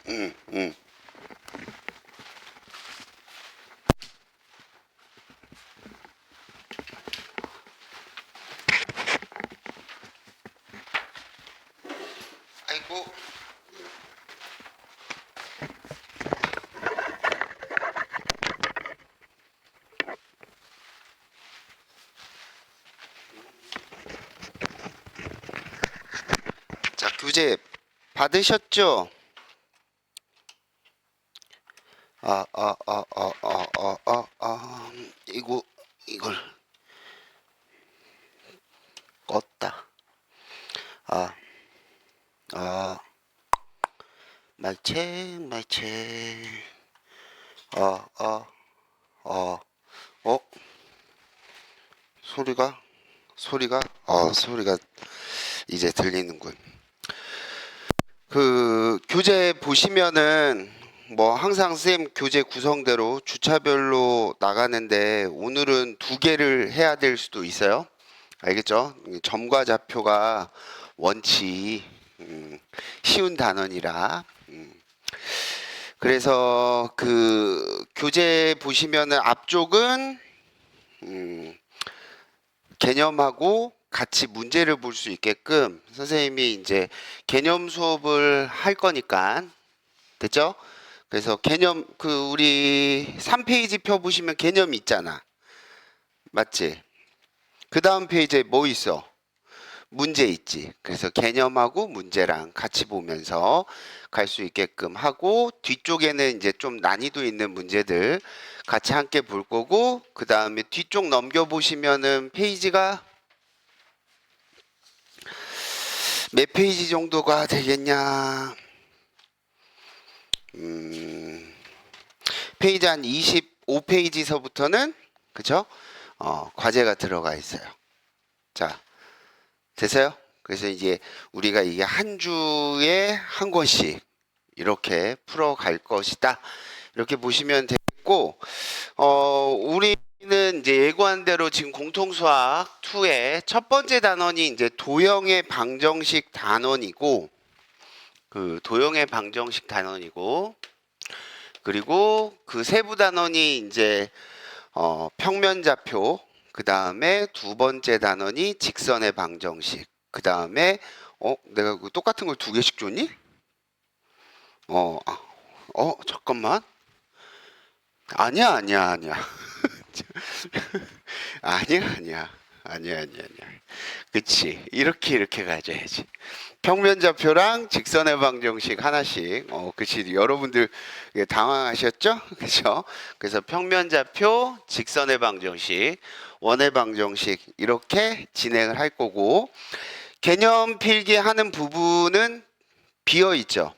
음, 음. 아이고. 자, 교재 받으셨죠? 이걸 껐다. 아, 아, 말책. 아, 아, 아, 어, 소리가, 소리가 이제 들리는군. 그 교재 보시면은 뭐 항상 쌤 교재 구성대로 주차별로 나가는데 오늘은 두 개를 해야 될 수도 있어요. 알겠죠? 점과 좌표가 원치 쉬운 단원이라. 그래서 그 교재 보시면은 앞쪽은 음, 개념하고 같이 문제를 볼 수 있게끔 선생님이 이제 개념 수업을 할 거니까 됐죠? 그래서 개념 그 우리 3페이지 펴 보시면 개념 있잖아. 맞지? 그 다음 페이지에 뭐 있어? 문제 있지. 그래서 개념하고 문제랑 같이 보면서 갈 수 있게끔 하고 뒤쪽에는 이제 좀 난이도 있는 문제들 같이 함께 볼 거고 그 다음에 뒤쪽 넘겨 보시면은 페이지가 몇 페이지 정도가 되겠냐? 음, 페이지 한 25페이지서부터는 그쵸? 과제가 들어가 있어요. 자, 됐어요? 그래서 이제 우리가 이게 한 주에 한 권씩 이렇게 풀어갈 것이다. 이렇게 보시면 되겠고, 우리는 이제 예고한 대로 지금 공통수학 2의 첫 번째 단원이 이제 도형의 방정식 단원이고, 그리고 그 세부 단원이 이제 평면좌표, 그 다음에 두 번째 단원이 직선의 방정식, 그 다음에 내가 그 똑같은 걸 두 개씩 줬니? 어, 아, 잠깐만. 아니야. 아니야. 그치. 이렇게 가져야지. 평면좌표랑 직선의 방정식 하나씩. 그치. 여러분들 당황하셨죠? 그죠? 그래서 평면좌표, 직선의 방정식, 원의 방정식 이렇게 진행을 할 거고 개념 필기하는 부분은 비어 있죠.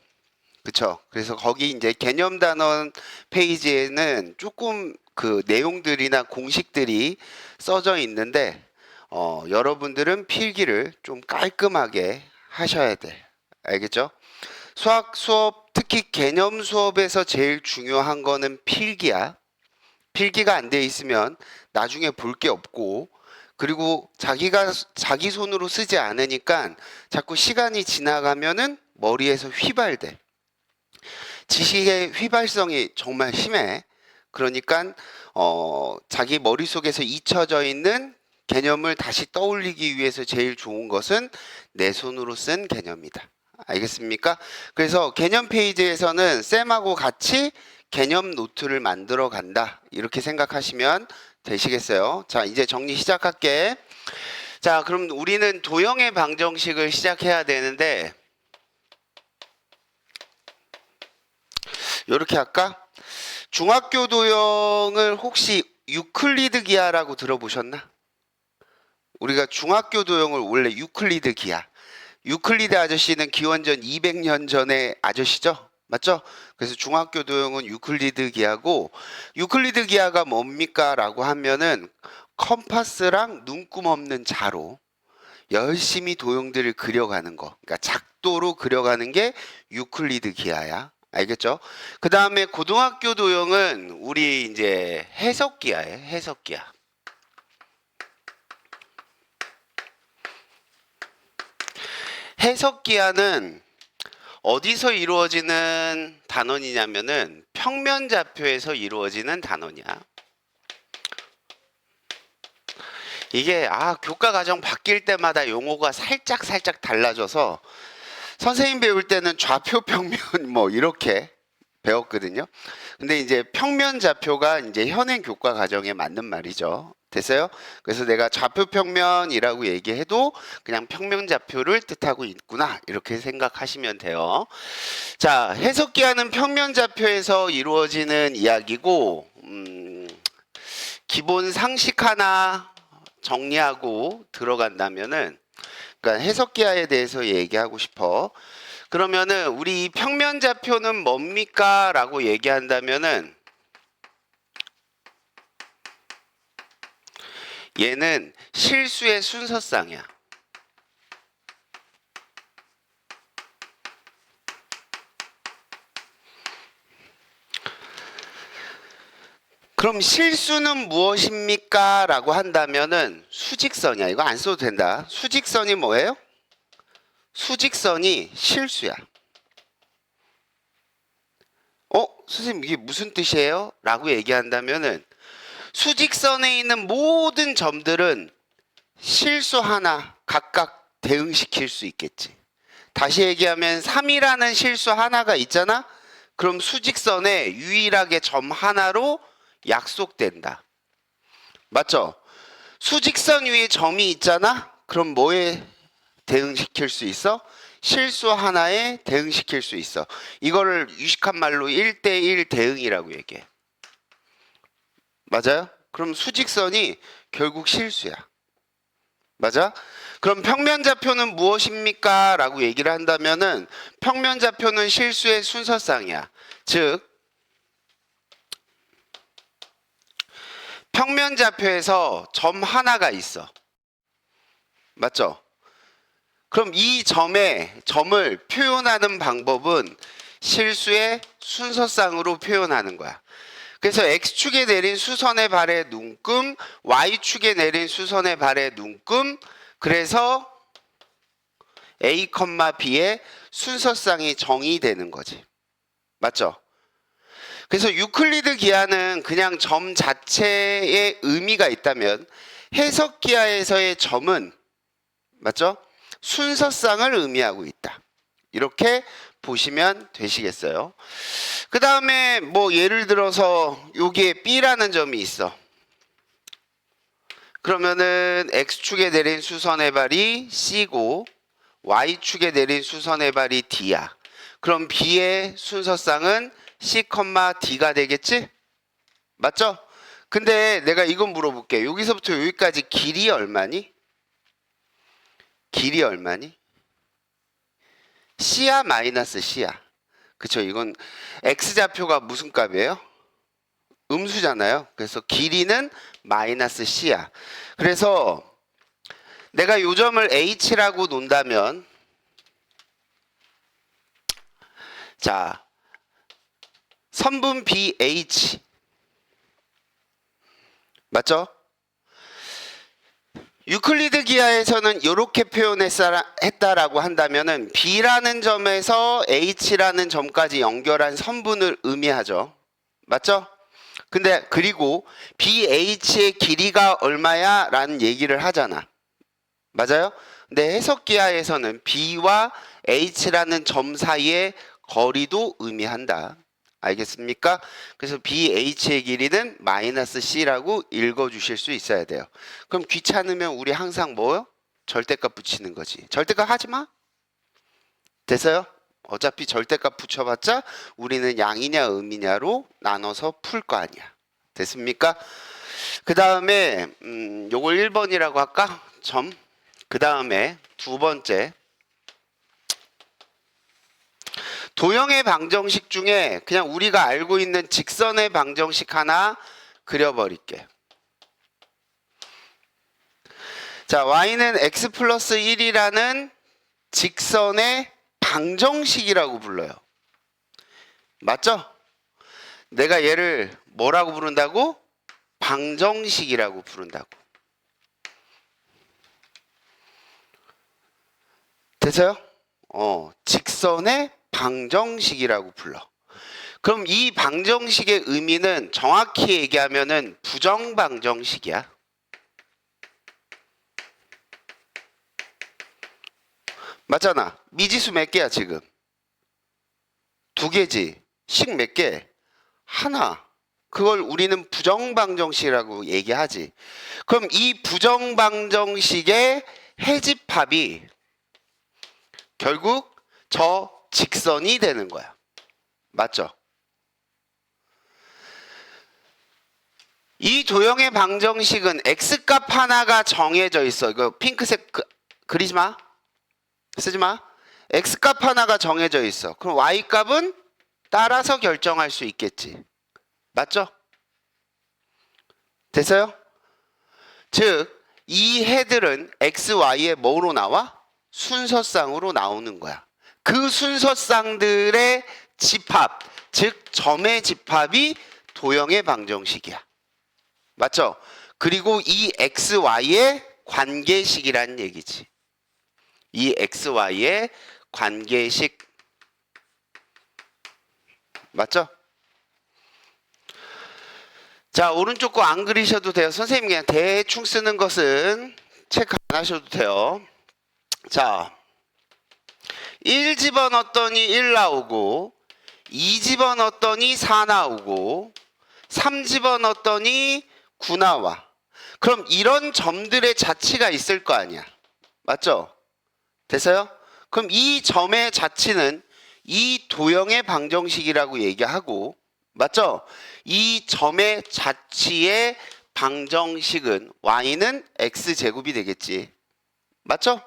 그쵸. 그래서 거기 이제 개념 단원 페이지에는 조금 그 내용들이나 공식들이 써져 있는데, 여러분들은 필기를 좀 깔끔하게 하셔야 돼. 알겠죠? 수학 수업, 특히 개념 수업에서 제일 중요한 거는 필기야. 필기가 안 돼 있으면 나중에 볼 게 없고, 그리고 자기 손으로 쓰지 않으니까 자꾸 시간이 지나가면은 머리에서 휘발돼. 지식의 휘발성이 정말 심해. 그러니까 자기 머릿속에서 잊혀져 있는 개념을 다시 떠올리기 위해서 제일 좋은 것은 내 손으로 쓴 개념이다. 알겠습니까? 그래서 개념 페이지에서는 쌤하고 같이 개념 노트를 만들어 간다. 이렇게 생각하시면 되시겠어요? 자, 이제 정리 시작할게. 자, 그럼 우리는 도형의 방정식을 시작해야 되는데 이렇게 할까? 중학교 도형을 혹시 유클리드 기하라고 들어보셨나? 우리가 중학교 도형을 원래 유클리드 기하. 유클리드 아저씨는 기원전 200년 전의 아저씨죠? 맞죠? 그래서 중학교 도형은 유클리드 기하고 유클리드 기하가 뭡니까? 라고 하면은 컴파스랑 눈금 없는 자로 열심히 도형들을 그려가는 거. 그러니까 작도로 그려가는 게 유클리드 기하야. 알겠죠? 그 다음에 고등학교 도형은 우리 이제 해석기하예요. 해석기하. 해석기하는 어디서 이루어지는 단원이냐면은 평면좌표에서 이루어지는 단원이야. 이게 교과 과정 바뀔 때마다 용어가 살짝 달라져서 선생님 배울 때는 좌표 평면 뭐 이렇게 배웠거든요. 근데 이제 평면좌표가 이제 현행 교과 과정에 맞는 말이죠. 됐어요? 그래서 내가 좌표 평면이라고 얘기해도 그냥 평면좌표를 뜻하고 있구나 이렇게 생각하시면 돼요. 자, 해석기하는 평면좌표에서 이루어지는 이야기고 기본 상식 하나 정리하고 들어간다면은, 그러니까 해석기하에 대해서 얘기하고 싶어. 그러면은 우리 이 평면좌표는 뭡니까? 라고 얘기한다면은 얘는 실수의 순서쌍이야. 그럼 실수는 무엇입니까? 라고 한다면은 수직선이야. 이거 안 써도 된다. 수직선이 뭐예요? 수직선이 실수야. 선생님 이게 무슨 뜻이에요? 라고 얘기한다면은 수직선에 있는 모든 점들은 실수 하나 각각 대응시킬 수 있겠지. 다시 얘기하면 3이라는 실수 하나가 있잖아? 그럼 수직선에 유일하게 점 하나로 약속된다. 맞죠? 수직선 위에 점이 있잖아? 그럼 뭐에 대응시킬 수 있어? 실수 하나에 대응시킬 수 있어. 이거를 유식한 말로 1대1 대응이라고 얘기해. 맞아요? 그럼 수직선이 결국 실수야. 맞아? 그럼 평면좌표는 무엇입니까? 라고 얘기를 한다면은 평면좌표는 실수의 순서쌍이야. 즉 평면좌표에서 점 하나가 있어. 맞죠? 그럼 이 점을 표현하는 방법은 실수의 순서쌍으로 표현하는 거야. 그래서 X축에 내린 수선의 발에 눈금, Y축에 내린 수선의 발에 눈금, 그래서 A, B의 순서쌍이 정의되는 거지. 맞죠? 그래서 유클리드 기하는 그냥 점 자체의 의미가 있다면 해석 기하에서의 점은 맞죠? 순서쌍을 의미하고 있다. 이렇게 보시면 되시겠어요. 그 다음에 뭐 예를 들어서 여기에 B라는 점이 있어. 그러면은 X축에 내린 수선의 발이 C고 Y축에 내린 수선의 발이 D야. 그럼 B의 순서쌍은 C, D가 되겠지? 맞죠? 근데 내가 이건 물어볼게. 여기서부터 여기까지 길이 얼마니? 길이 얼마니? C야 마이너스 C야? 그쵸? 이건 X좌표가 무슨 값이에요? 음수잖아요. 그래서 길이는 마이너스 C야. 그래서 내가 요 점을 H라고 놓는다면 자, 선분 BH 맞죠? 유클리드 기하에서는 이렇게 표현했다라고 한다면은 B라는 점에서 H라는 점까지 연결한 선분을 의미하죠. 맞죠? 근데 그리고 BH의 길이가 얼마야? 라는 얘기를 하잖아. 맞아요? 근데 해석 기하에서는 B와 H라는 점 사이의 거리도 의미한다. 알겠습니까? 그래서 BH의 길이는 마이너스 C라고 읽어주실 수 있어야 돼요. 그럼 귀찮으면 우리 항상 뭐요? 절대값 붙이는 거지. 절대값 하지 마. 됐어요? 어차피 절대값 붙여봤자 우리는 양이냐 음이냐로 나눠서 풀 거 아니야. 됐습니까? 그 다음에 요걸 1번이라고 할까? 점. 그 다음에 두 번째 도형의 방정식 중에 그냥 우리가 알고 있는 직선의 방정식 하나 그려버릴게. 자, y는 x 플러스 1이라는 직선의 방정식이라고 불러요. 맞죠? 내가 얘를 뭐라고 부른다고? 방정식이라고 부른다고. 됐어요? 직선의 방정식이라고 불러. 그럼 이 방정식의 의미는 정확히 얘기하면은 부정방정식이야. 맞잖아. 미지수 몇 개야 지금? 2개지. 식 몇 개? 하나. 그걸 우리는 부정방정식이라고 얘기하지. 그럼 이 부정방정식의 해집합이 결국 저 직선이 되는 거야. 맞죠? 이 도형의 방정식은 x값 하나가 정해져 있어. 이거 핑크색 그리지 마. 쓰지 마. x값 하나가 정해져 있어. 그럼 y값은 따라서 결정할 수 있겠지. 맞죠? 됐어요? 즉, 이 해들은 x, y의 뭐로 나와? 순서쌍으로 나오는 거야. 그 순서쌍들의 집합, 즉 점의 집합이 도형의 방정식이야. 맞죠? 그리고 이 x, y의 관계식이란 얘기지. 이 x, y의 관계식. 맞죠? 자, 오른쪽 거 안 그리셔도 돼요. 선생님 그냥 대충 쓰는 것은 체크 안 하셔도 돼요. 자, 1 집어넣었더니 1 나오고 2 집어넣었더니 4 나오고 3 집어넣었더니 9 나와. 그럼 이런 점들의 자치가 있을 거 아니야. 맞죠? 됐어요? 그럼 이 점의 자치는 이 도형의 방정식이라고 얘기하고, 맞죠? 이 점의 자치의 방정식은 y는 x제곱이 되겠지. 맞죠?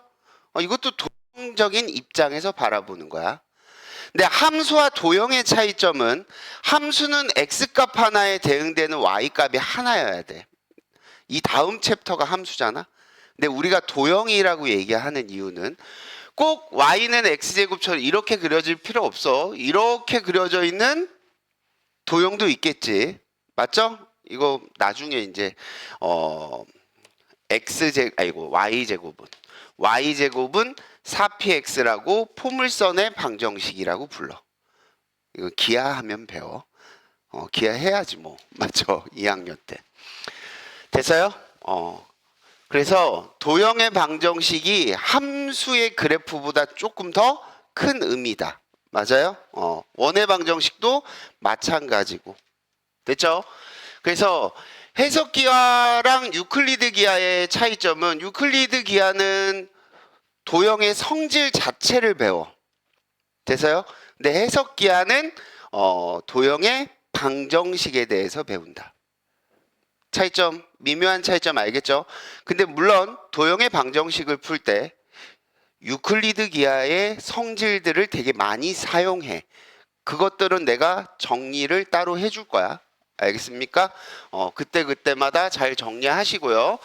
이것도 도형적인 입장에서 바라보는 거야. 근데 함수와 도형의 차이점은 함수는 x값 하나에 대응되는 y값이 하나여야 돼. 이 다음 챕터가 함수잖아. 근데 우리가 도형이라고 얘기하는 이유는 꼭 y는 x제곱처럼 이렇게 그려질 필요 없어. 이렇게 그려져 있는 도형도 있겠지. 맞죠? 이거 나중에 이제 y제곱은 4px라고 포물선의 방정식이라고 불러. 이거 기하하면 배워. 기하해야지 뭐. 맞죠? 2학년 때. 됐어요? 그래서 도형의 방정식이 함수의 그래프보다 조금 더 큰 의미다. 맞아요? 원의 방정식도 마찬가지고. 됐죠? 그래서 해석기하랑 유클리드 기하의 차이점은 유클리드 기하는 도형의 성질 자체를 배워. 됐어요? 근데 해석기하는 도형의 방정식에 대해서 배운다. 차이점, 미묘한 차이점 알겠죠? 근데 물론 도형의 방정식을 풀 때 유클리드 기하의 성질들을 되게 많이 사용해. 그것들은 내가 정리를 따로 해줄 거야. 알겠습니까? 그때마다 잘 정리하시고요.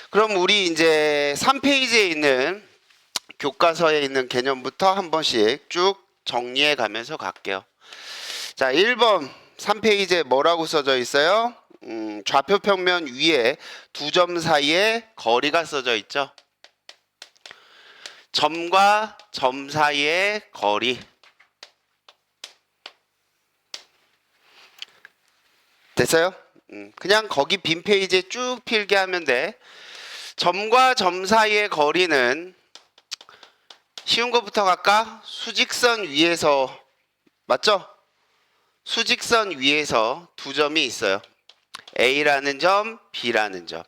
그럼 우리 이제 3페이지에 있는 교과서에 있는 개념부터 한 번씩 쭉 정리해 가면서 갈게요. 자, 1번 3페이지에 뭐라고 써져 있어요? 좌표 평면 위에 두 점 사이에 거리가 써져 있죠. 점과 점 사이의 거리. 됐어요? 그냥 거기 빈 페이지에 쭉 필게 하면 돼. 점과 점 사이의 거리는 쉬운 것부터 갈까? 수직선 위에서, 맞죠? 수직선 위에서 두 점이 있어요. A라는 점, B라는 점.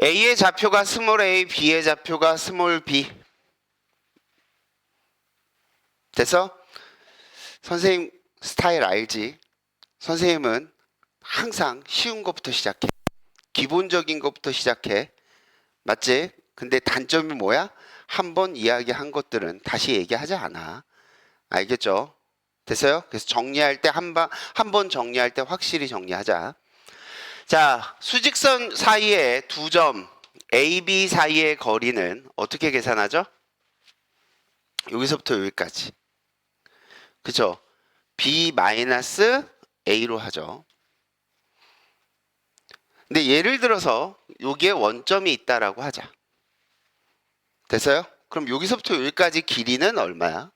A의 좌표가 스몰 a, B의 좌표가 스몰 b. 됐어? 선생님 스타일 알지? 선생님은 항상 쉬운 것부터 시작해. 기본적인 것부터 시작해. 맞지? 근데 단점이 뭐야? 한번 이야기한 것들은 다시 얘기하지 않아. 알겠죠? 됐어요? 그래서 정리할 때 한 번 정리할 때 확실히 정리하자. 자, 수직선 사이에 두 점 A, B 사이의 거리는 어떻게 계산하죠? 여기서부터 여기까지. 그죠? B-A로 하죠. 근데 예를 들어서 여기에 원점이 있다라고 하자. 됐어요? 그럼 여기서부터 여기까지 길이는 얼마야?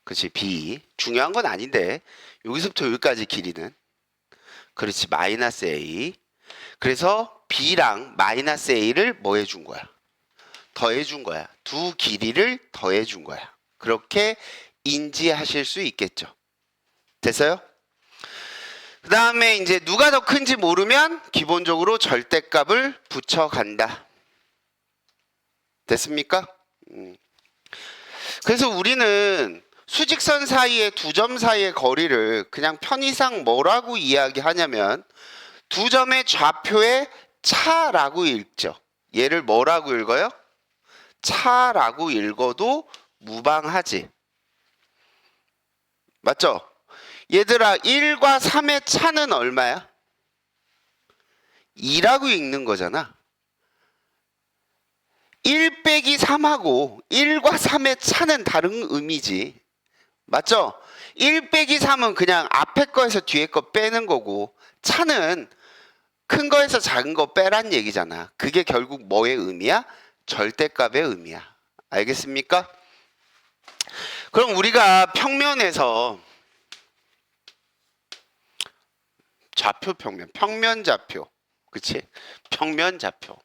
그렇지, b. 중요한 건 아닌데 여기서부터 여기까지 길이는, 그렇지, 마이너스 a. 그래서 b랑 마이너스 a를 뭐 해준 거야? 더해 준 거야. 두 길이를 더해 준 거야. 그렇게 인지하실 수 있겠죠. 됐어요? 그 다음에 이제 누가 더 큰지 모르면 기본적으로 절대값을 붙여간다. 됐습니까? 그래서 우리는 수직선 사이의 두 점 사이의 거리를 그냥 편의상 뭐라고 이야기하냐면 두 점의 좌표의 차라고 읽죠. 얘를 뭐라고 읽어요? 차라고 읽어도 무방하지. 맞죠? 얘들아, 1과 3의 차는 얼마야? 2라고 읽는 거잖아. 1 빼기 3하고 1과 3의 차는 다른 의미지. 맞죠? 1 빼기 3은 그냥 앞에 거에서 뒤에 거 빼는 거고, 차는 큰 거에서 작은 거 빼란 얘기잖아. 그게 결국 뭐의 의미야? 절대값의 의미야. 알겠습니까? 그럼 우리가 평면에서 좌표 평면, 평면 좌표, 그치? 평면 좌표.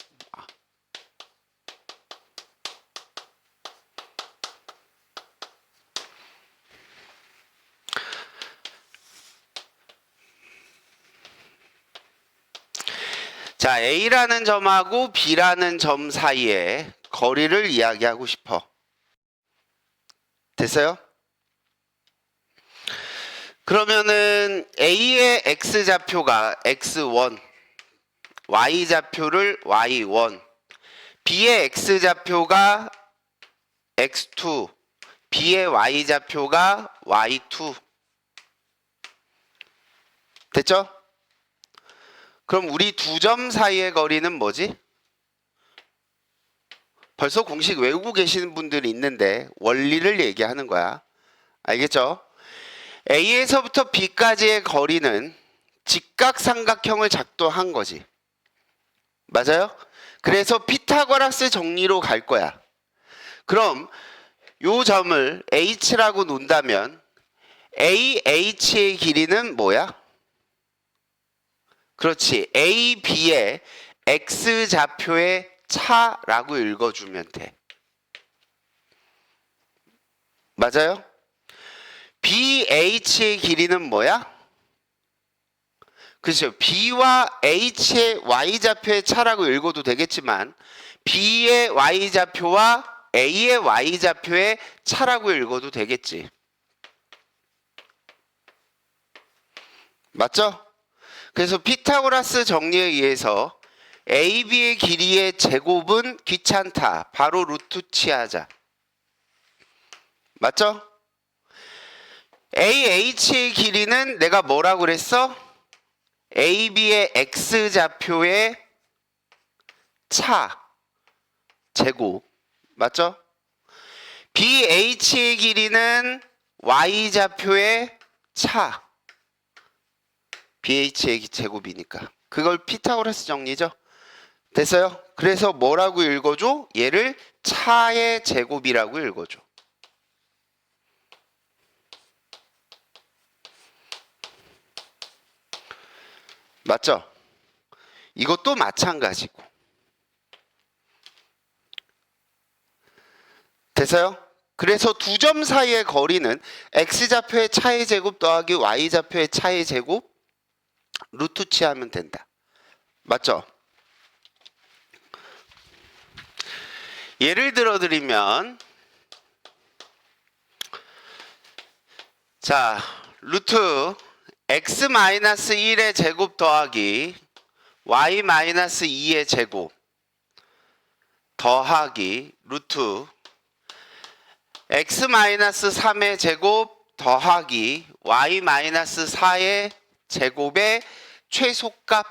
자, A라는 점하고 B라는 점 사이에 거리를 이야기하고 싶어. 됐어요? 그러면은 A의 X좌표가 X1, Y좌표를 Y1, B의 X좌표가 X2, B의 Y좌표가 Y2. 됐죠? 그럼 우리 두 점 사이의 거리는 뭐지? 벌써 공식 외우고 계시는 분들이 있는데 원리를 얘기하는 거야. 알겠죠? A에서부터 B까지의 거리는 직각삼각형을 작동한 거지. 맞아요? 그래서 피타고라스 정리로 갈 거야. 그럼 요 점을 H라고 놓는다면 AH의 길이는 뭐야? 그렇지. AB의 X좌표의 차라고 읽어주면 돼. 맞아요? BH의 길이는 뭐야? 그렇죠. B와 H의 Y좌표의 차라고 읽어도 되겠지만 B의 Y좌표와 A의 Y좌표의 차라고 읽어도 되겠지. 맞죠? 그래서 피타고라스 정리에 의해서 AB의 길이의 제곱은 귀찮다. 바로 루트 취하자. 맞죠? AH의 길이는 내가 뭐라고 그랬어? AB의 X좌표의 차 제곱. 맞죠? BH의 길이는 Y좌표의 차 BH의 제곱이니까. 그걸 피타고라스 정리죠. 됐어요? 그래서 뭐라고 읽어줘? 얘를 차의 제곱이라고 읽어줘. 맞죠? 이것도 마찬가지고. 됐어요? 그래서 두 점 사이의 거리는 X좌표의 차의 제곱 더하기 Y좌표의 차의 제곱 루트 취하면 된다. 맞죠? 예를 들어 드리면 자, 루트 X-1의 제곱 더하기 Y-2의 제곱 더하기 루트 X-3의 제곱 더하기 Y-4의 제곱의 최소값.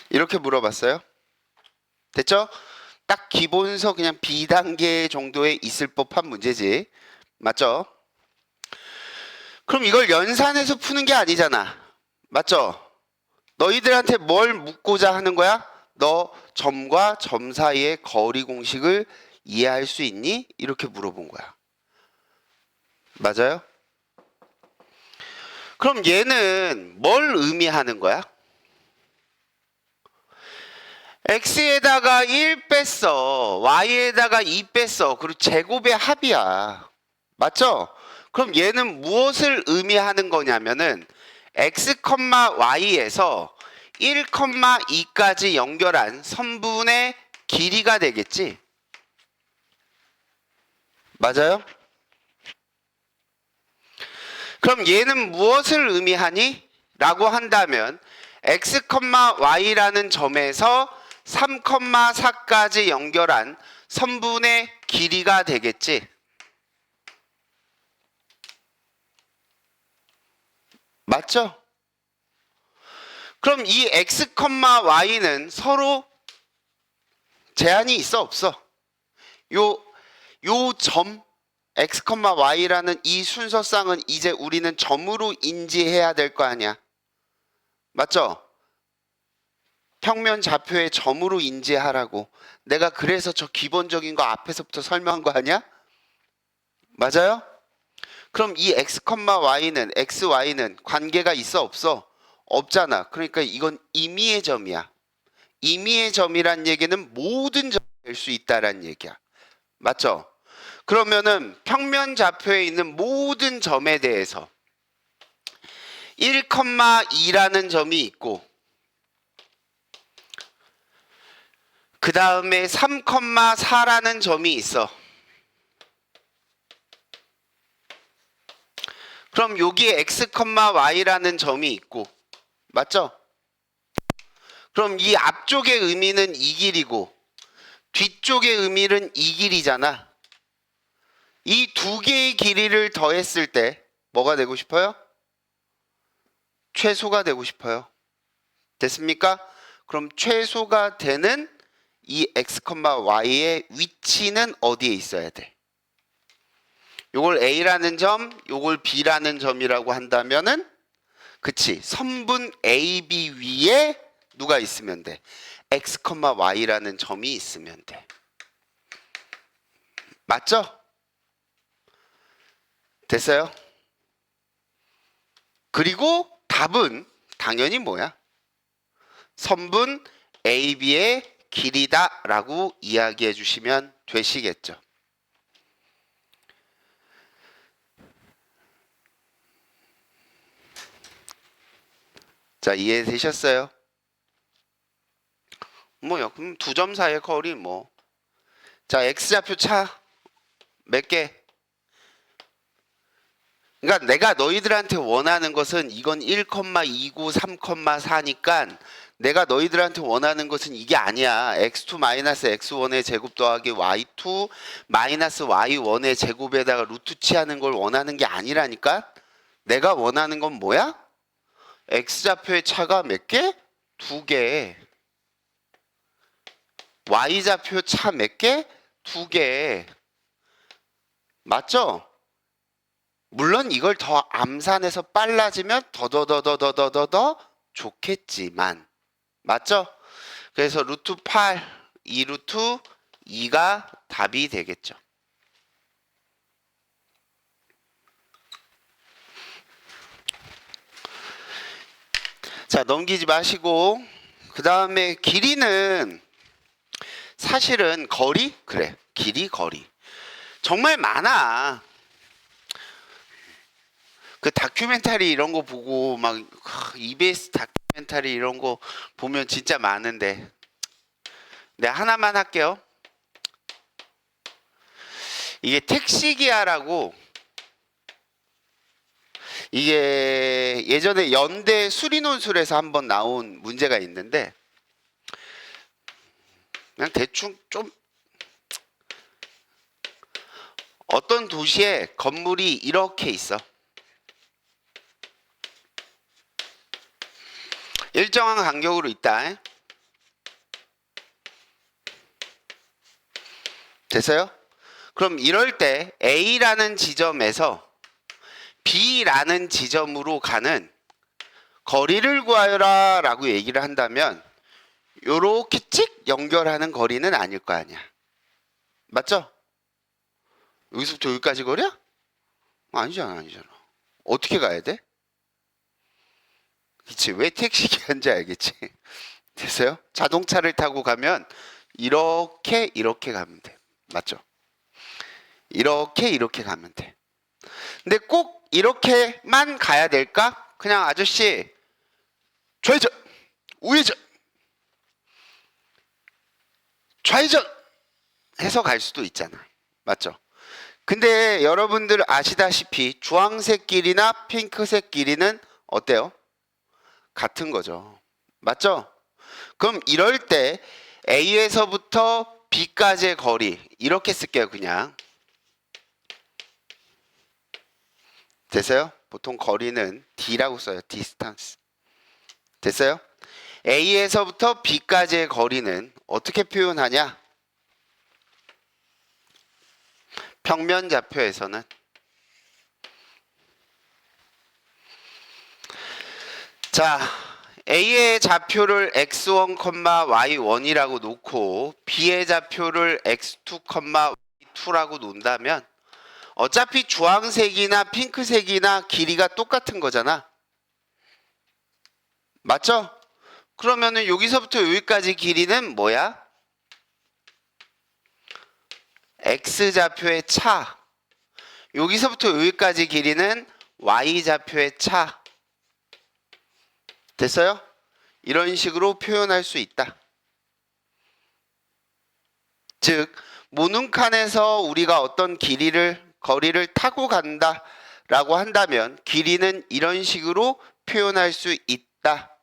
이렇게 물어봤어요. 됐죠? 딱 기본서 그냥 B단계 정도에 있을 법한 문제지. 맞죠? 그럼 이걸 연산해서 푸는 게 아니잖아. 맞죠? 너희들한테 뭘 묻고자 하는 거야? 너 점과 점 사이의 거리 공식을 이해할 수 있니? 이렇게 물어본 거야. 맞아요? 그럼 얘는 뭘 의미하는 거야? x에다가 1 뺐어. y에다가 2 뺐어. 그리고 제곱의 합이야. 맞죠? 그럼 얘는 무엇을 의미하는 거냐면은 x, y에서 1, 2까지 연결한 선분의 길이가 되겠지? 맞아요? 그럼 얘는 무엇을 의미하니? 라고 한다면 x, y라는 점에서 3, 4까지 연결한 선분의 길이가 되겠지? 맞죠? 그럼 이 x, y는 서로 제한이 있어 없어? 요 점 x, y라는 이 순서쌍은 이제 우리는 점으로 인지해야 될 거 아니야. 맞죠? 평면 좌표의 점으로 인지하라고. 내가 그래서 저 기본적인 거 앞에서부터 설명한 거 아니야? 맞아요? 그럼 이 x, y는 xy는 관계가 있어 없어? 없잖아. 그러니까 이건 임의의 점이야. 임의의 점이란 얘기는 모든 점이 될 수 있다란 얘기야. 맞죠? 그러면은 평면 좌표에 있는 모든 점에 대해서 1, 2라는 점이 있고 그 다음에 3, 4라는 점이 있어. 그럼 여기에 x, y라는 점이 있고 맞죠? 그럼 이 앞쪽의 의미는 이 길이고 뒤쪽의 의미는 이 길이잖아. 이 두 개의 길이를 더했을 때 뭐가 되고 싶어요? 최소가 되고 싶어요. 됐습니까? 그럼 최소가 되는 이 x, y의 위치는 어디에 있어야 돼? 요걸 a라는 점, 요걸 b라는 점이라고 한다면은 그치, 선분 AB 위에 누가 있으면 돼? x, y라는 점이 있으면 돼. 맞죠? 됐어요? 그리고 답은 당연히 뭐야? 선분 AB의 길이다 라고 이야기해 주시면 되시겠죠. 자, 이해되셨어요? 뭐요? 그럼 두 점 사이의 거리 뭐. 자, x좌표 차 몇 개? 그러니까 내가 너희들한테 원하는 것은 이건 1,29, 3,4니까 내가 너희들한테 원하는 것은 이게 아니야. x2 마이너스 x1의 제곱 더하기 y2 마이너스 y1의 제곱에다가 루트 취하는 걸 원하는 게 아니라니까. 내가 원하는 건 뭐야? x좌표의 차가 몇 개? 두 개. y좌표 차 몇 개? 두 개. 맞죠? 물론 이걸 더 암산해서 빨라지면 더더더더더더더 좋겠지만 맞죠? 그래서 루트 8, 2루트 2가 답이 되겠죠. 자, 넘기지 마시고 그 다음에 길이는 사실은 거리? 그래, 길이, 거리. 정말 많아. 그 다큐멘터리 이런 거 보고 막 EBS 다큐멘터리 이런 거 보면 진짜 많은데 내가 하나만 할게요. 이게 택시기아라고 이게 예전에 연대 수리논술에서 한번 나온 문제가 있는데 그냥 대충 좀 어떤 도시에 건물이 이렇게 있어. 일정한 간격으로 있다. 됐어요? 그럼 이럴 때 A라는 지점에서 B라는 지점으로 가는 거리를 구하여라 라고 얘기를 한다면 요렇게 찍 연결하는 거리는 아닐 거 아니야. 맞죠? 여기서부터 여기까지 거리야? 아니잖아. 어떻게 가야 돼? 그치, 왜 택시 기한지 알겠지? 됐어요? 자동차를 타고 가면 이렇게 가면 돼. 맞죠? 이렇게 가면 돼. 근데 꼭 이렇게만 가야 될까? 그냥 아저씨 좌회전, 우회전, 좌회전 해서 갈 수도 있잖아. 맞죠? 근데 여러분들 아시다시피 주황색 길이나 핑크색 길이는 어때요? 같은 거죠. 맞죠? 그럼 이럴 때 A에서부터 B까지의 거리 이렇게 쓸게요. 그냥. 됐어요? 보통 거리는 D라고 써요. distance. 됐어요? A에서부터 B까지의 거리는 어떻게 표현하냐? 평면 좌표에서는 자, A의 좌표를 x1, y1이라고 놓고 B의 좌표를 x2, y2라고 놓는다면 어차피 주황색이나 핑크색이나 길이가 똑같은 거잖아. 맞죠? 그러면은 여기서부터 여기까지 길이는 뭐야? X좌표의 차. 여기서부터 여기까지 길이는 Y좌표의 차. 됐어요? 이런 식으로 표현할 수 있다. 즉, 모눈칸에서 우리가 어떤 거리를 타고 간다 라고 한다면 길이는 이런 식으로 표현할 수 있다.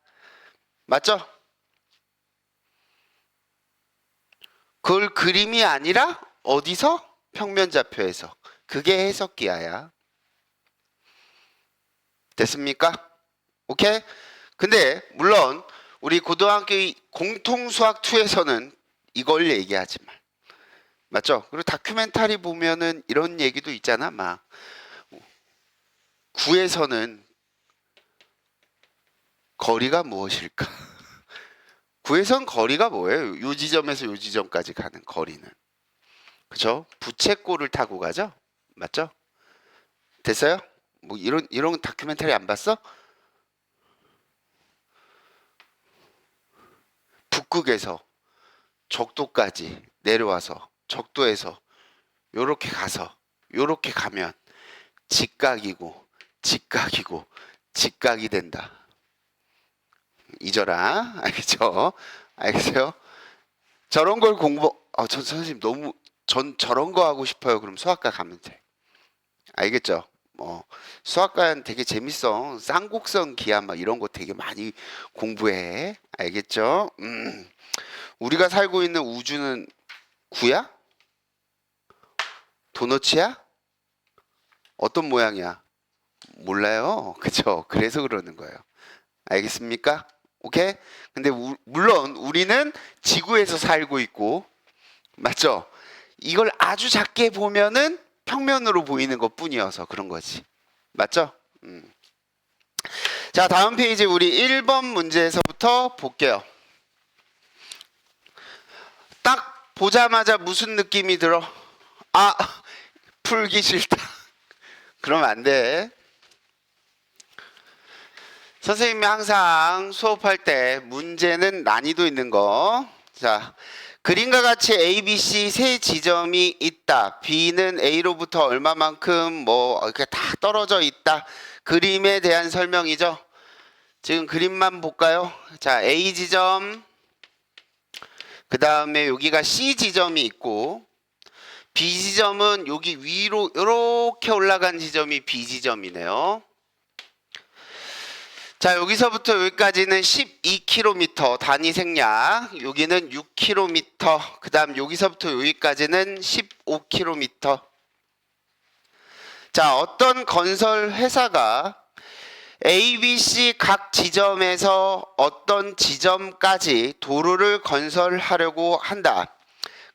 맞죠? 그걸 그림이 아니라 어디서? 평면좌표에서. 그게 해석기하야. 됐습니까? 오케이? 근데 물론 우리 고등학교 공통수학 2에서는 이걸 얘기하지 마. 맞죠? 그리고 다큐멘터리 보면은 이런 얘기도 있잖아. 막 9에서는 거리가 무엇일까? 9에선 거리가 뭐예요? 요 지점에서 요 지점까지 가는 거리는. 그죠? 부채꼴을 타고 가죠? 맞죠? 됐어요? 뭐 이런 다큐멘터리 안 봤어? 북극에서 적도까지 내려와서 적도에서 요렇게 가서 요렇게 가면 직각이고 직각이 된다. 잊어라. 알겠죠? 알겠어요? 저런 걸 전 선생님 너무 저런 거 하고 싶어요. 그럼 수학과 가면 돼. 알겠죠? 수학과는 되게 재밌어. 쌍곡선 기하 막 이런 거 되게 많이 공부해. 알겠죠? 우리가 살고 있는 우주는 구야? 도너츠야? 어떤 모양이야? 몰라요. 그쵸? 그래서 그러는 거예요. 알겠습니까? 오케이? 근데 물론 우리는 지구에서 살고 있고, 맞죠? 이걸 아주 작게 보면은 평면으로 보이는 것 뿐이어서 그런 거지. 맞죠? 자, 다음 페이지 우리 1번 문제에서부터 볼게요. 딱 보자마자 무슨 느낌이 들어? 아, 풀기 싫다. 그러면 안 돼. 선생님이 항상 수업할 때 문제는 난이도 있는 거. 자, 그림과 같이 A, B, C 세 지점이 있다. B는 A로부터 얼마만큼 뭐 이렇게 다 떨어져 있다. 그림에 대한 설명이죠. 지금 그림만 볼까요? 자, A 지점, 그 다음에 여기가 C 지점이 있고, B 지점은 여기 위로 이렇게 올라간 지점이 B 지점이네요. 자, 여기서부터 여기까지는 12km 단위 생략, 여기는 6km, 그 다음 여기서부터 여기까지는 15km. 자, 어떤 건설 회사가 A, B, C 각 지점에서 어떤 지점까지 도로를 건설하려고 한다.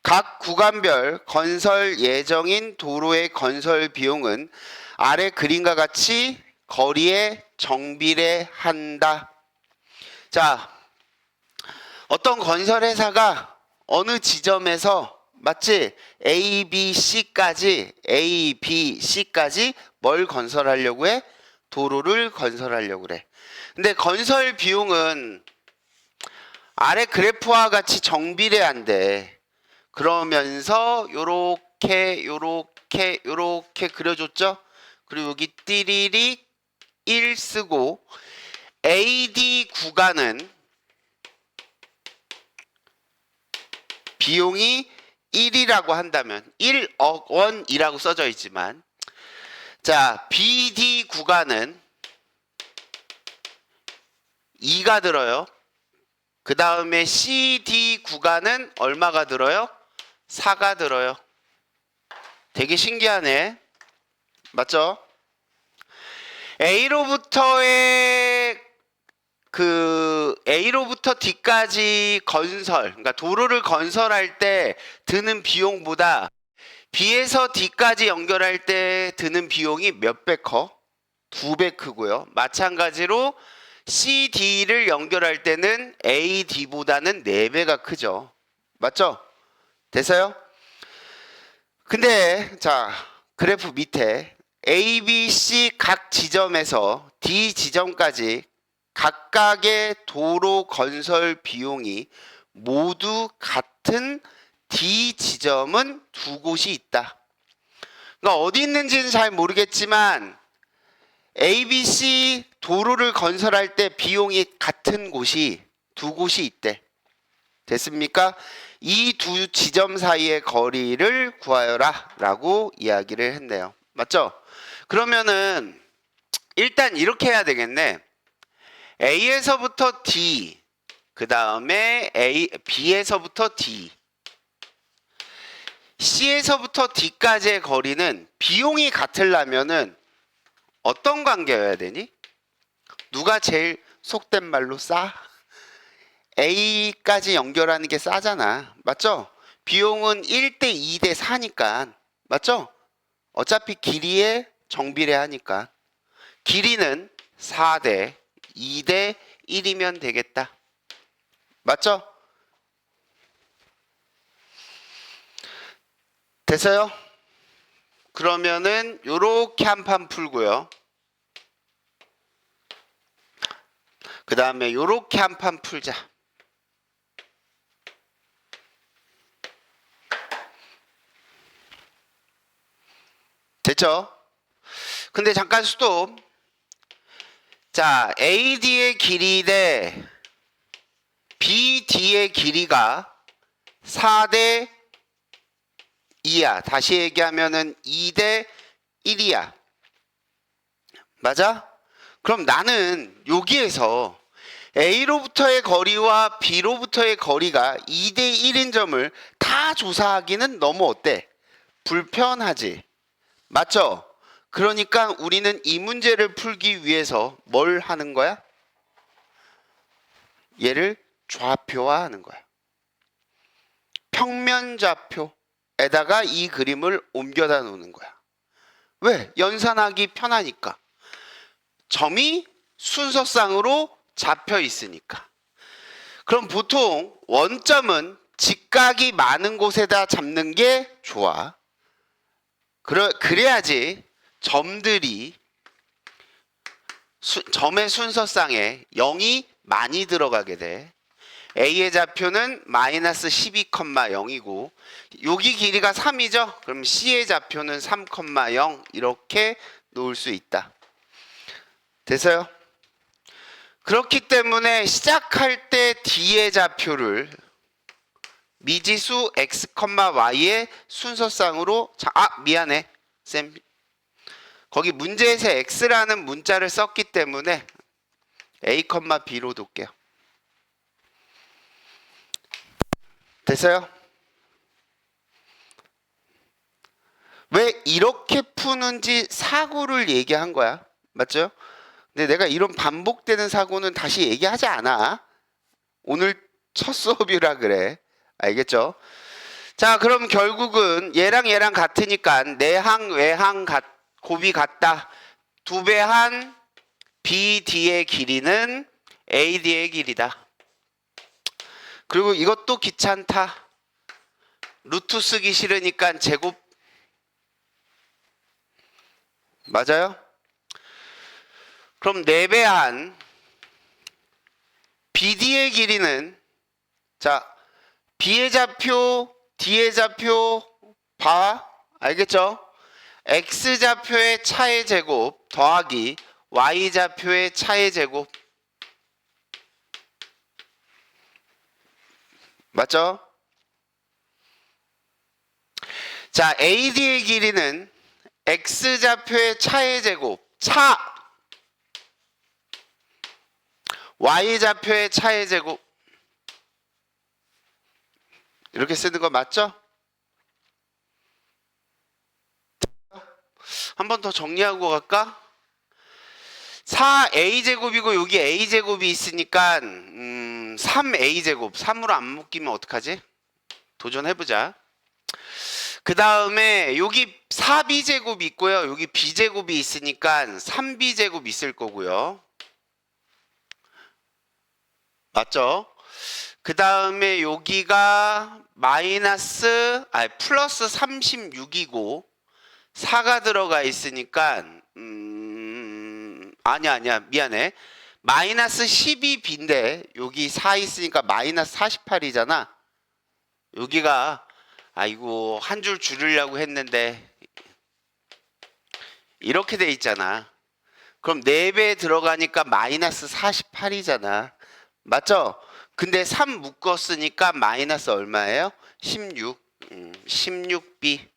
각 구간별 건설 예정인 도로의 건설 비용은 아래 그림과 같이 거리에 정비례한다. 자, 어떤 건설회사가 어느 지점에서 맞지? A, B, C까지 뭘 건설하려고 해? 도로를 건설하려고 그래. 근데 건설 비용은 아래 그래프와 같이 정비례한데 그러면서 요렇게 그려줬죠? 그리고 여기 띠리리 1 쓰고 AD 구간은 비용이 1이라고 한다면 1억 원이라고 써져 있지만 자 BD 구간은 2가 들어요. 그 다음에 CD 구간은 얼마가 들어요? 4가 들어요. 되게 신기하네. 맞죠? A로부터 D까지 건설, 그러니까 도로를 건설할 때 드는 비용보다 B에서 D까지 연결할 때 드는 비용이 몇 배 커? 2배 크고요. 마찬가지로 CD를 연결할 때는 AD보다는 4배가 크죠. 맞죠? 됐어요? 근데 자 그래프 밑에 A, B, C 각 지점에서 D 지점까지 각각의 도로 건설 비용이 모두 같은 D 지점은 두 곳이 있다. 그러니까 어디 있는지는 잘 모르겠지만 A, B, C 도로를 건설할 때 비용이 같은 곳이 두 곳이 있대. 됐습니까? 이 두 지점 사이의 거리를 구하여라 라고 이야기를 했네요. 맞죠? 그러면은 일단 이렇게 해야 되겠네. A에서부터 D, 그 다음에 B에서부터 D, C에서부터 D까지의 거리는 비용이 같으려면은 어떤 관계여야 되니? 누가 제일 속된 말로 싸? A까지 연결하는 게 싸잖아. 맞죠? 비용은 1대 2대 4니까. 맞죠? 어차피 길이에 정비례 하니까. 길이는 4대 2대 1이면 되겠다. 맞죠? 됐어요? 그러면은 요렇게 한 판 풀고요. 그 다음에 요렇게 한 판 풀자. 됐죠? 근데 잠깐 스톱. 자, AD의 길이 대 BD의 길이가 4대 2야. 다시 얘기하면은 2대 1이야. 맞아? 그럼 나는 여기에서 A로부터의 거리와 B로부터의 거리가 2대 1인 점을 다 조사하기는 너무 어때? 불편하지. 맞죠? 그러니까 우리는 이 문제를 풀기 위해서 뭘 하는 거야? 얘를 좌표화하는 거야. 평면좌표에다가 이 그림을 옮겨다 놓는 거야. 왜? 연산하기 편하니까. 점이 순서상으로 잡혀 있으니까. 그럼 보통 원점은 직각이 많은 곳에다 잡는 게 좋아. 그래야지 점들이 점의 순서상에 0이 많이 들어가게 돼. A의 좌표는 마이너스 12,0이고 여기 길이가 3이죠. 그럼 C의 좌표는 3,0 이렇게 놓을 수 있다. 됐어요? 그렇기 때문에 시작할 때 D의 좌표를 미지수 x, y의 순서상으로 미안해 쌤 거기 문제에서 x라는 문자를 썼기 때문에 a, b로 둘게요. 됐어요? 왜 이렇게 푸는지 사고를 얘기한 거야. 맞죠? 근데 내가 이런 반복되는 사고는 다시 얘기하지 않아. 오늘 첫 수업이라 그래. 알겠죠? 자, 그럼 결국은 얘랑 얘랑 같으니까 내항 외항 곱이 같다. 두 배 한 BD의 길이는 AD의 길이다. 그리고 이것도 귀찮다. 루트 쓰기 싫으니까 제곱. 맞아요? 그럼 4배한 BD의 길이는, 자, B의 좌표, D의 좌표 봐. 알겠죠? X좌표의 차의 제곱 더하기 Y좌표의 차의 제곱. 맞죠? 자, AD의 길이는 X좌표의 차의 제곱, Y좌표의 차의 제곱. 이렇게 쓰는 거 맞죠? 한 번 더 정리하고 갈까? 4a제곱이고 여기 a제곱이 있으니까 3a제곱. 3으로 안 묶이면 어떡하지? 도전해보자. 그 다음에 여기 4b제곱이 있고요. 여기 b제곱이 있으니까 3b제곱 있을 거고요. 맞죠? 그 다음에 여기가 플러스 36이고 4가 들어가 있으니까 아니야 미안해. 마이너스 12b인데 여기 4 있으니까 마이너스 48이잖아. 여기가 아이고 한 줄 줄이려고 했는데 이렇게 돼 있잖아. 그럼 4배 들어가니까 마이너스 48이잖아. 맞죠? 근데 3 묶었으니까 마이너스 얼마예요? 16. 16b.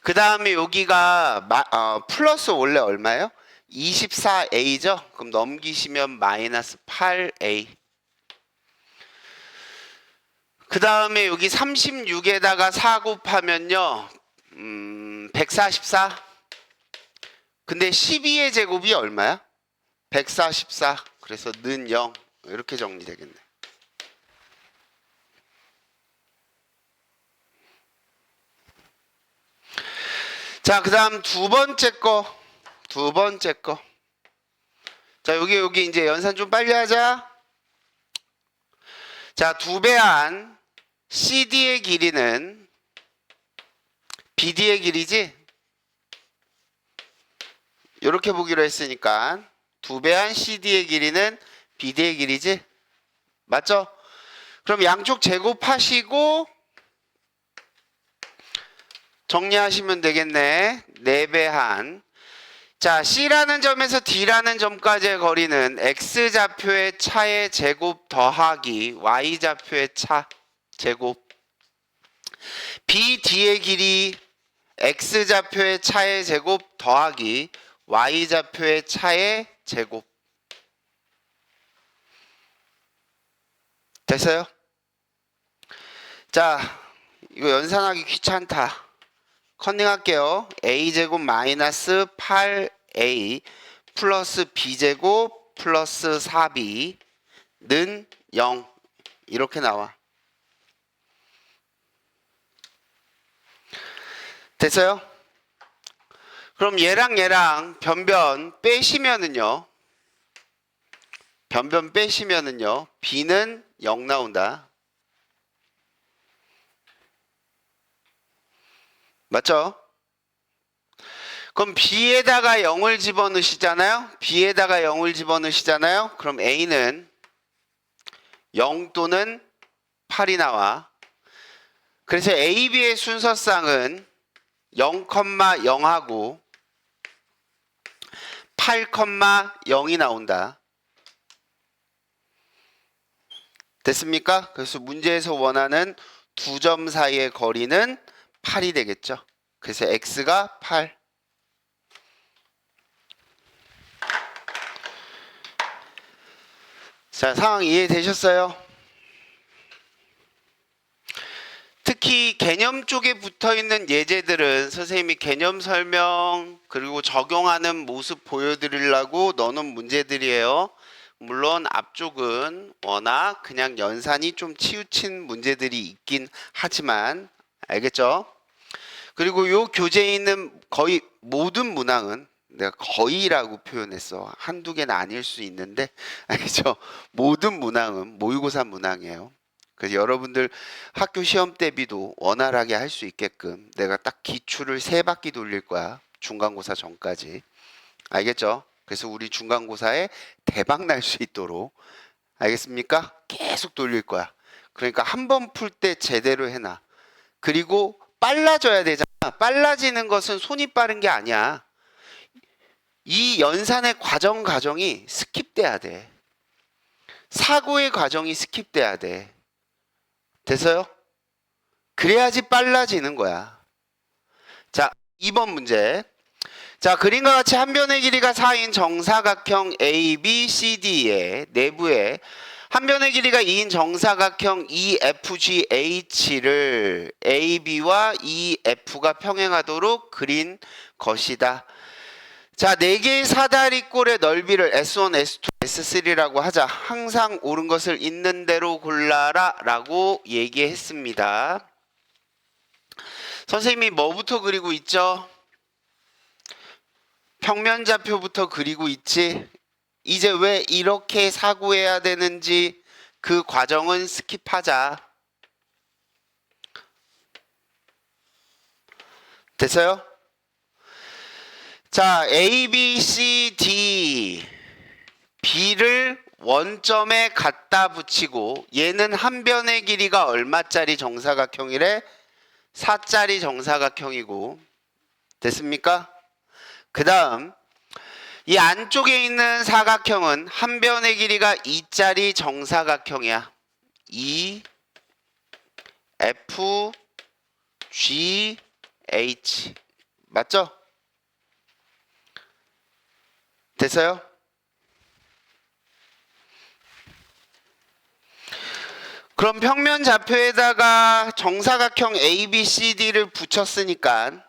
그 다음에 여기가 플러스 원래 얼마예요? 24a죠? 그럼 넘기시면 마이너스 8a. 그 다음에 여기 36에다가 4 곱하면요 144. 근데 12의 제곱이 얼마야? 144. 그래서 는 0. 이렇게 정리되겠네. 자, 그 다음 두 번째 거. 자, 여기 이제 연산 좀 빨리 하자. 자, 2배한 CD의 길이는 BD의 길이지? 이렇게 보기로 했으니까 2배한 CD의 길이는 BD의 길이지? 맞죠? 그럼 양쪽 제곱하시고 정리하시면 되겠네. 4배한. 자, C라는 점에서 D라는 점까지의 거리는 X좌표의 차의 제곱 더하기 Y좌표의 차 제곱. BD의 길이 X좌표의 차의 제곱 더하기 Y좌표의 차의 제곱. 됐어요? 자, 이거 연산하기 귀찮다. 컨닝할게요. a제곱 마이너스 8a 플러스 b제곱 플러스 4b는 0. 이렇게 나와. 됐어요? 그럼 얘랑 변변 빼시면은요. b는 0 나온다. 맞죠? 그럼 b에다가 0을 집어넣으시잖아요. 그럼 a는 0 또는 8이 나와. 그래서 a, b의 순서상은 0,0하고 8,0이 나온다. 됐습니까? 그래서 문제에서 원하는 두 점 사이의 거리는 8이 되겠죠. 그래서 x가 8. 자, 상황 이해되셨어요? 특히 개념 쪽에 붙어있는 예제들은 선생님이 개념 설명 그리고 적용하는 모습 보여드리려고 넣어놓은 문제들이에요. 물론 앞쪽은 워낙 그냥 연산이 좀 치우친 문제들이 있긴 하지만 알겠죠? 그리고 요 교재에 있는 거의 모든 문항은 내가 거의라고 표현했어. 한두 개는 아닐 수 있는데, 알죠? 모든 문항은 모의고사 문항이에요. 그래서 여러분들 학교 시험 대비도 원활하게 할 수 있게끔 내가 딱 기출을 3바퀴 돌릴 거야. 중간고사 전까지. 알겠죠? 그래서 우리 중간고사에 대박 날 수 있도록, 알겠습니까? 계속 돌릴 거야. 그러니까 한 번 풀 때 제대로 해놔. 그리고 빨라져야 되잖아. 빨라지는 것은 손이 빠른 게 아니야. 이 연산의 과정이 스킵돼야 돼. 사고의 과정이 스킵돼야 돼. 됐어요? 그래야지 빨라지는 거야. 자, 2번 문제. 자, 그림과 같이 한 변의 길이가 4인 정사각형 ABCD의 내부에 한 변의 길이가 2인 정사각형 EFGH를 AB와 EF가 평행하도록 그린 것이다. 자, 4개의 사다리꼴의 넓이를 S1, S2, S3라고 하자. 항상 옳은 것을 있는 대로 골라라 라고 얘기했습니다. 선생님이 뭐부터 그리고 있죠? 평면좌표부터 그리고 있지. 이제 왜 이렇게 사고해야 되는지 그 과정은 스킵하자. 됐어요? 자, A, B, C, D, B를 원점에 갖다 붙이고 얘는 한 변의 길이가 얼마짜리 정사각형이래? 4짜리 정사각형이고. 됐습니까? 그 다음 이 안쪽에 있는 사각형은 한 변의 길이가 2짜리 정사각형이야. E, F, G, H. 맞죠? 됐어요? 그럼 평면 좌표에다가 정사각형 ABCD를 붙였으니까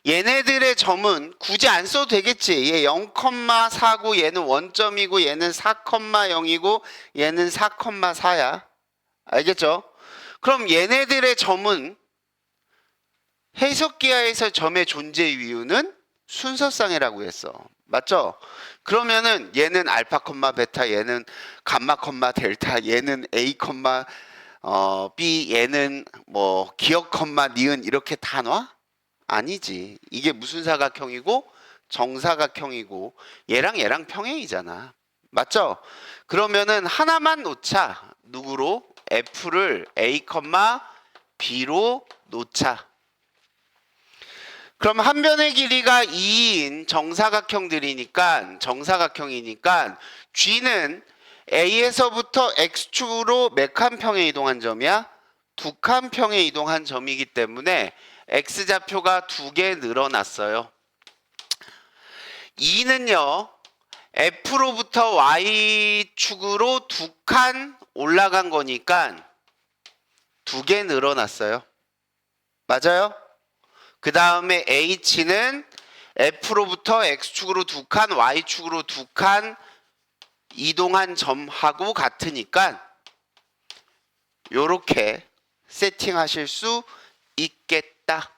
얘네들의 점은 굳이 안 써도 되겠지. 얘 0,4고 얘는 원점이고 얘는 4,0이고 얘는 4,4야. 알겠죠? 그럼 얘네들의 점은 해석기하에서 점의 존재 이유는 순서상이라고 했어. 맞죠? 그러면은 얘는 알파, 베타, 얘는 감마, 델타, 얘는 A, B, 얘는 뭐 기억, 니은 이렇게 다 놔? 아니지. 이게 무슨 사각형이고 정사각형이고 얘랑 평행이잖아. 맞죠? 그러면은 하나만 놓자. 누구로? F를 A, B로 놓자. 그럼 한 변의 길이가 2인 정사각형이니까 G는 A에서부터 X축으로 몇 칸 평에 이동한 점이야? 2칸 평에 이동한 점이기 때문에 X좌표가 2개 늘어났어요. 2는요. F로부터 Y축으로 2칸 올라간 거니까 2개 늘어났어요. 맞아요? 그 다음에 H는 F로부터 X축으로 2칸, Y축으로 2칸 이동한 점하고 같으니까 요렇게 세팅하실 수 있겠다.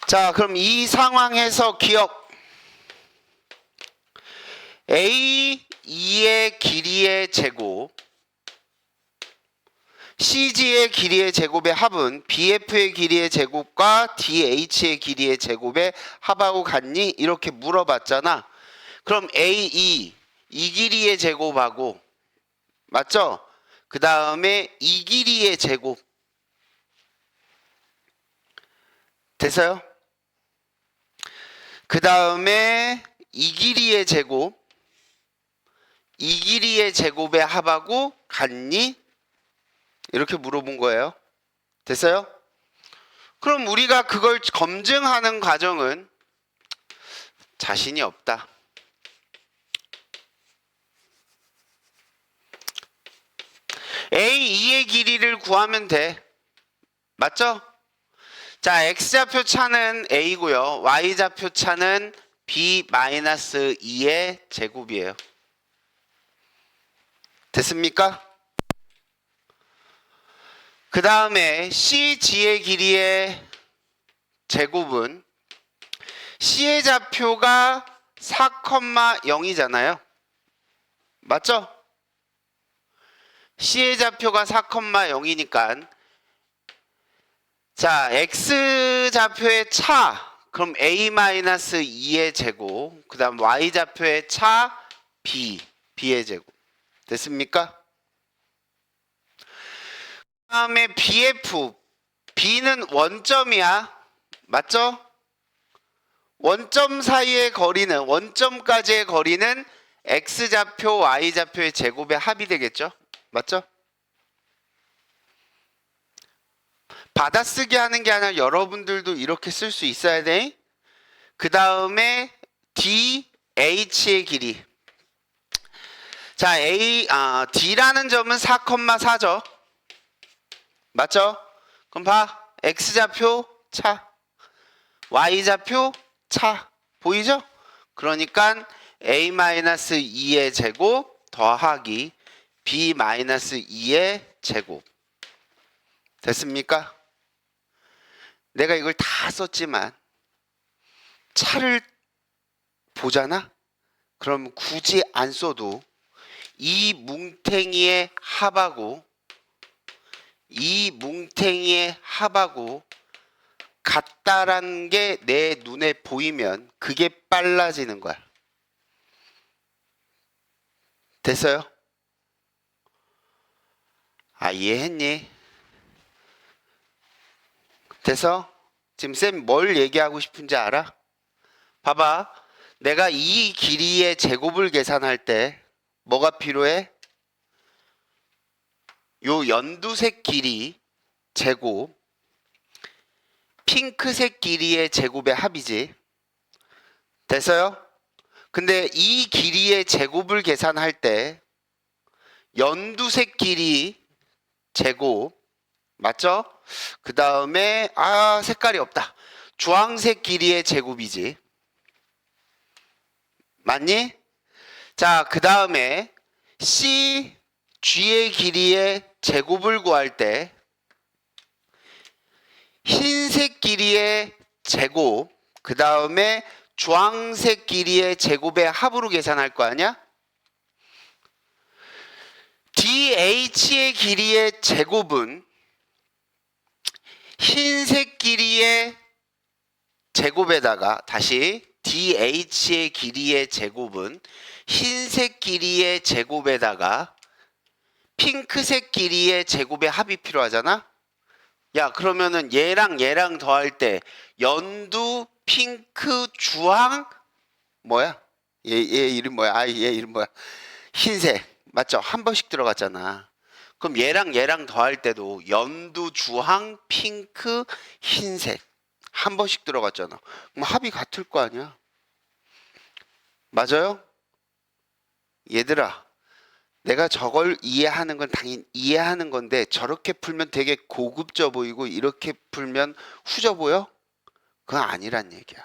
자, 그럼 이 상황에서 기억. A2의 길이의 제곱 CG의 길이의 제곱의 합은 BF의 길이의 제곱과 DH의 길이의 제곱의 합하고 같니? 이렇게 물어봤잖아. 그럼 A2 이 길이의 제곱하고 맞죠? 그 다음에 이 길이의 제곱 됐어요? 그 다음에 이 길이의 제곱 이 길이의 제곱의 합하고 같니? 이렇게 물어본 거예요. 됐어요? 그럼 우리가 그걸 검증하는 과정은 자신이 없다. A2의 길이를 구하면 돼. 맞죠? 자, X좌표 차는 A고요. Y좌표 차는 B-2의 제곱이에요. 됐습니까? 그 다음에 CG의 길이의 제곱은 C의 좌표가 4,0이잖아요. 맞죠? C의 좌표가 4,0이니까 자, X 좌표의 차 그럼 A-2의 제곱 그 다음 Y 좌표의 차 B의 제곱 됐습니까? 그 다음에 BF B는 원점이야. 맞죠? 원점 사이의 거리는 원점까지의 거리는 X좌표 Y좌표의 제곱의 합이 되겠죠? 맞죠? 받아쓰기 하는 게 아니라 여러분들도 이렇게 쓸 수 있어야 돼. 그 다음에 DH의 길이. 자, D라는 점은 4,4죠. 맞죠? 그럼 봐. X좌표 차, Y좌표 차. 보이죠? 그러니까 A-2의 제곱 더하기 B-2의 제곱. 됐습니까? 내가 이걸 다 썼지만 차를 보잖아? 그럼 굳이 안 써도 이 뭉탱이의 합하고 이 뭉탱이의 합하고 같다라는 게 내 눈에 보이면 그게 빨라지는 거야. 됐어요? 아, 이해했니? 돼서 지금 쌤 뭘 얘기하고 싶은지 알아? 봐봐. 내가 이 길이의 제곱을 계산할 때 뭐가 필요해? 요 연두색 길이 제곱 핑크색 길이의 제곱의 합이지. 됐어요? 근데 이 길이의 제곱을 계산할 때 연두색 길이 제곱 맞죠? 그 다음에 색깔이 없다. 주황색 길이의 제곱이지. 맞니? 자, 그 다음에 CG의 길이의 제곱을 구할 때 흰색 길이의 제곱 그 다음에 주황색 길이의 제곱의 합으로 계산할 거 아니야? DH의 길이의 제곱은 흰색 길이의 제곱에다가 다시 DH의 길이의 제곱은 흰색 길이의 제곱에다가 핑크색 길이의 제곱의 합이 필요하잖아? 야, 그러면은 얘랑 얘랑 더할 때 연두, 핑크, 주황 뭐야? 얘 이름 뭐야? 얘 이름 뭐야? 흰색 맞죠? 한 번씩 들어갔잖아. 그럼 얘랑 얘랑 더할 때도 연두, 주황, 핑크, 흰색 한 번씩 들어갔잖아. 그럼 합이 같을 거 아니야? 맞아요? 얘들아, 내가 저걸 이해하는 건 당연히 이해하는 건데 저렇게 풀면 되게 고급져 보이고 이렇게 풀면 후져 보여? 그건 아니란 얘기야.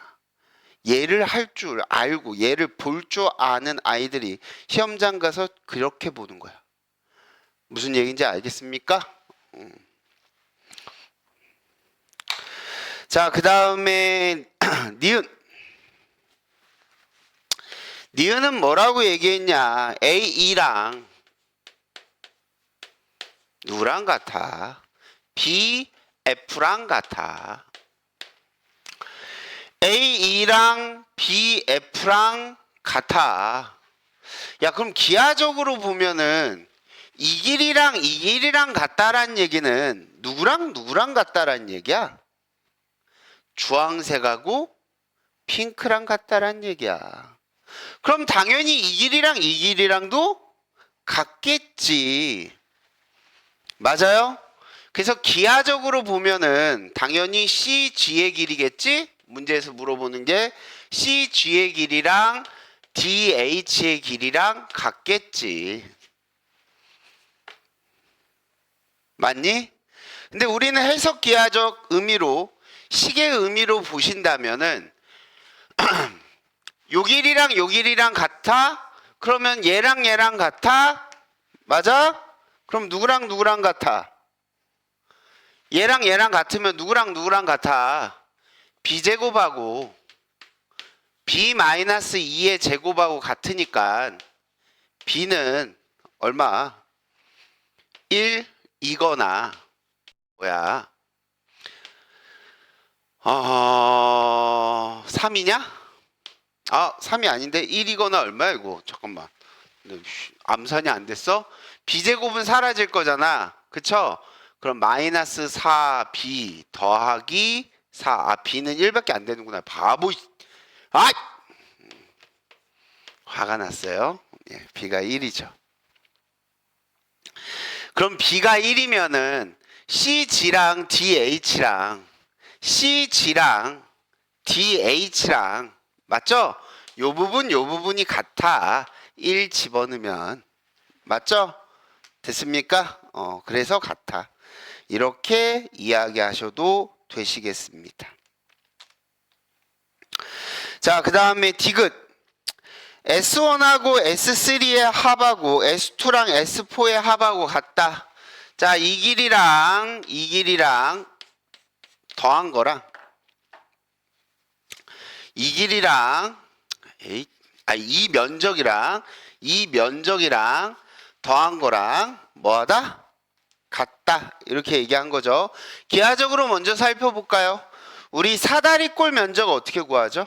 얘를 할 줄 알고 얘를 볼 줄 아는 아이들이 시험장 가서 그렇게 보는 거야. 무슨 얘기인지 알겠습니까? 자, 그 다음에 니은. 니은은 뭐라고 얘기했냐? A2랑 누구랑 같아? BF랑 같아. A2랑 BF랑 같아. 야, 그럼 기하적으로 보면은 이 길이랑 이 길이랑 같다란 얘기는 누구랑 같다란 얘기야? 주황색하고 핑크랑 같다란 얘기야. 그럼 당연히 이 길이랑 이 길이랑도 같겠지. 맞아요? 그래서 기하적으로 보면은 당연히 CG의 길이겠지? 문제에서 물어보는 게 CG의 길이랑 DH의 길이랑 같겠지. 맞니? 근데 우리는 해석 기하적 의미로 식의 의미로 보신다면은 요 길이랑 요 길이랑 같아? 그러면 얘랑 얘랑 같아? 맞아? 그럼 누구랑 누구랑 같아? 얘랑 얘랑 같으면 누구랑 같아? b제곱하고 b-2의 제곱하고 같으니까 b는 얼마? 1이거나 뭐야? 3이냐? 3이 아닌데 1이거나 얼마야 이거? 잠깐만. 암산이 안 됐어? b제곱은 사라질 거잖아. 그쵸? 그럼 마이너스 4b 더하기 4. b는 1밖에 안 되는구나. 바보. 화가 났어요. 예, b가 1이죠. 그럼 b가 1이면은 CG랑 DH랑 DH랑 맞죠? 요 부분이 같아. 1 집어넣으면 맞죠? 됐습니까? 그래서 같아. 이렇게 이야기하셔도 되시겠습니다. 자, 그 다음에 디귿. S1하고 S3의 합하고 S2랑 S4의 합하고 같다. 자, 이 길이랑 더한 거랑 이 길이랑 이 면적이랑 더한 거랑 뭐하다? 같다. 이렇게 얘기한 거죠. 기하적으로 먼저 살펴볼까요? 우리 사다리꼴 면적 어떻게 구하죠?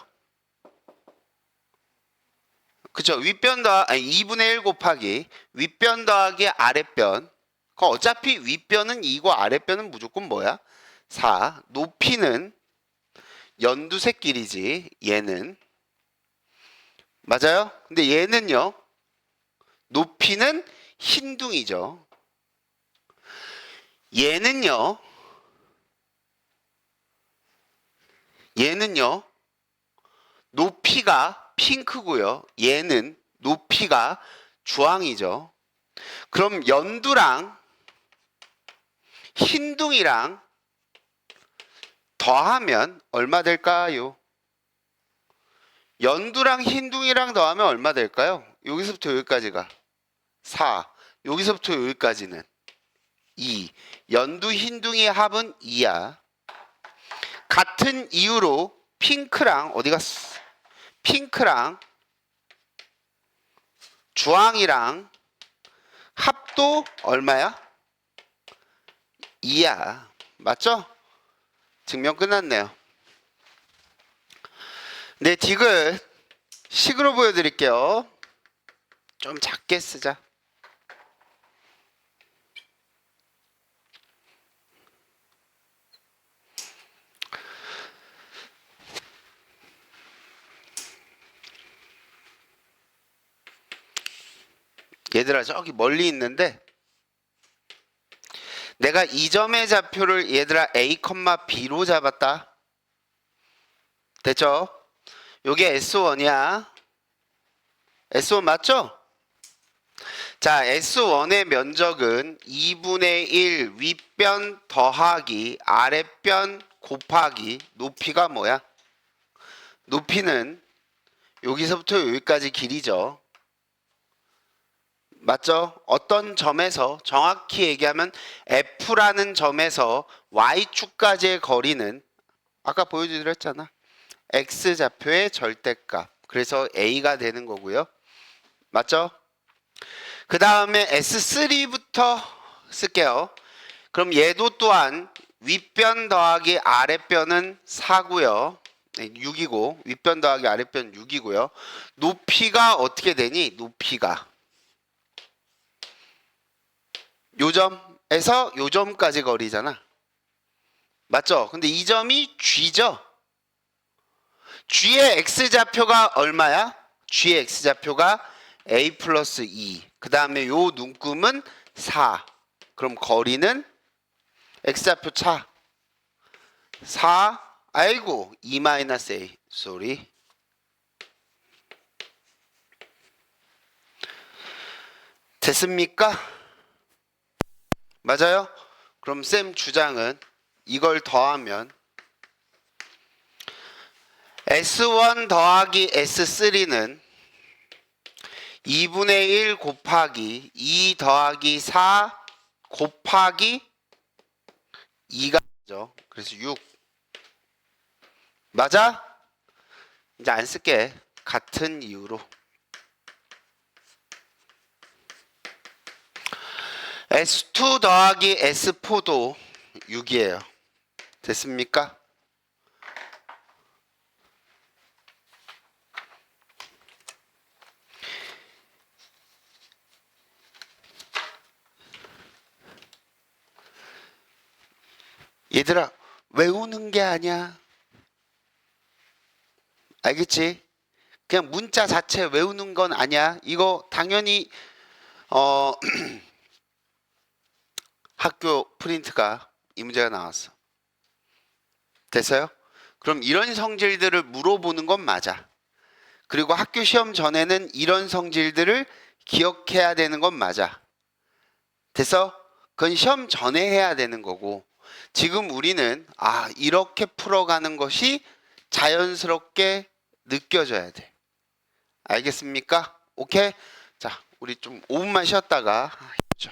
그쵸? 윗변 2분의 1 곱하기 윗변 더하기 아랫변. 그럼 어차피 윗변은 2고 아랫변은 무조건 뭐야? 4. 높이는 연두색 길이지. 얘는 맞아요? 근데 얘는요. 높이는 흰둥이죠. 얘는요. 높이가 핑크고요. 얘는 높이가 주황이죠. 그럼 연두랑 흰둥이랑 더하면 얼마 될까요? 연두랑 흰둥이랑 더하면 얼마 될까요? 여기서부터 여기까지가 4. 여기서부터 여기까지는 2. 연두 흰둥이의 합은 2야. 같은 이유로 핑크랑 어디 갔어? 핑크랑 주황이랑 합도 얼마야? 2야. 맞죠? 증명 끝났네요. 네, 디귿 식으로 보여드릴게요. 좀 작게 쓰자. 얘들아 저기 멀리 있는데 내가 이 점의 좌표를 얘들아 A, B로 잡았다. 됐죠? 요게 S1이야. S1 맞죠? 자, S1의 면적은 2분의 1 윗변 더하기 아랫변 곱하기 높이가 뭐야? 높이는 여기서부터 여기까지 길이죠. 맞죠? 어떤 점에서 정확히 얘기하면 F라는 점에서 Y축까지의 거리는 아까 보여드렸잖아. X좌표의 절대값. 그래서 A가 되는 거고요. 맞죠? 그 다음에 S3부터 쓸게요. 그럼 얘도 또한 윗변 더하기 아랫변은 4고요. 6이고 윗변 더하기 아랫변 6이고요. 높이가 어떻게 되니? 높이가 요 점에서 요 점까지 거리잖아. 맞죠? 근데 이 점이 G죠? G의 X좌표가 얼마야? G의 X좌표가 A 플러스 2. 그 다음에 요 눈금은 4. 그럼 거리는 X좌표 차. 4. 아이고 2 마이너스 A. 쏘리. 됐습니까? 맞아요? 그럼 쌤 주장은 이걸 더하면 S1 더하기 S3는 2분의 1 곱하기 2 더하기 4 곱하기 2가 죠. 그래서 6. 맞아? 이제 안 쓸게. 같은 이유로. S2 더하기 S4도 6이에요. 됐습니까? 얘들아, 외우는 게 아니야. 알겠지? 그냥 문자 자체 외우는 건 아니야. 이거 당연히 학교 프린트가 이 문제가 나왔어. 됐어요? 그럼 이런 성질들을 물어보는 건 맞아. 그리고 학교 시험 전에는 이런 성질들을 기억해야 되는 건 맞아. 됐어? 그건 시험 전에 해야 되는 거고, 지금 우리는 이렇게 풀어가는 것이 자연스럽게 느껴져야 돼. 알겠습니까? 오케이? 자, 우리 좀 5분만 쉬었다가 해보죠.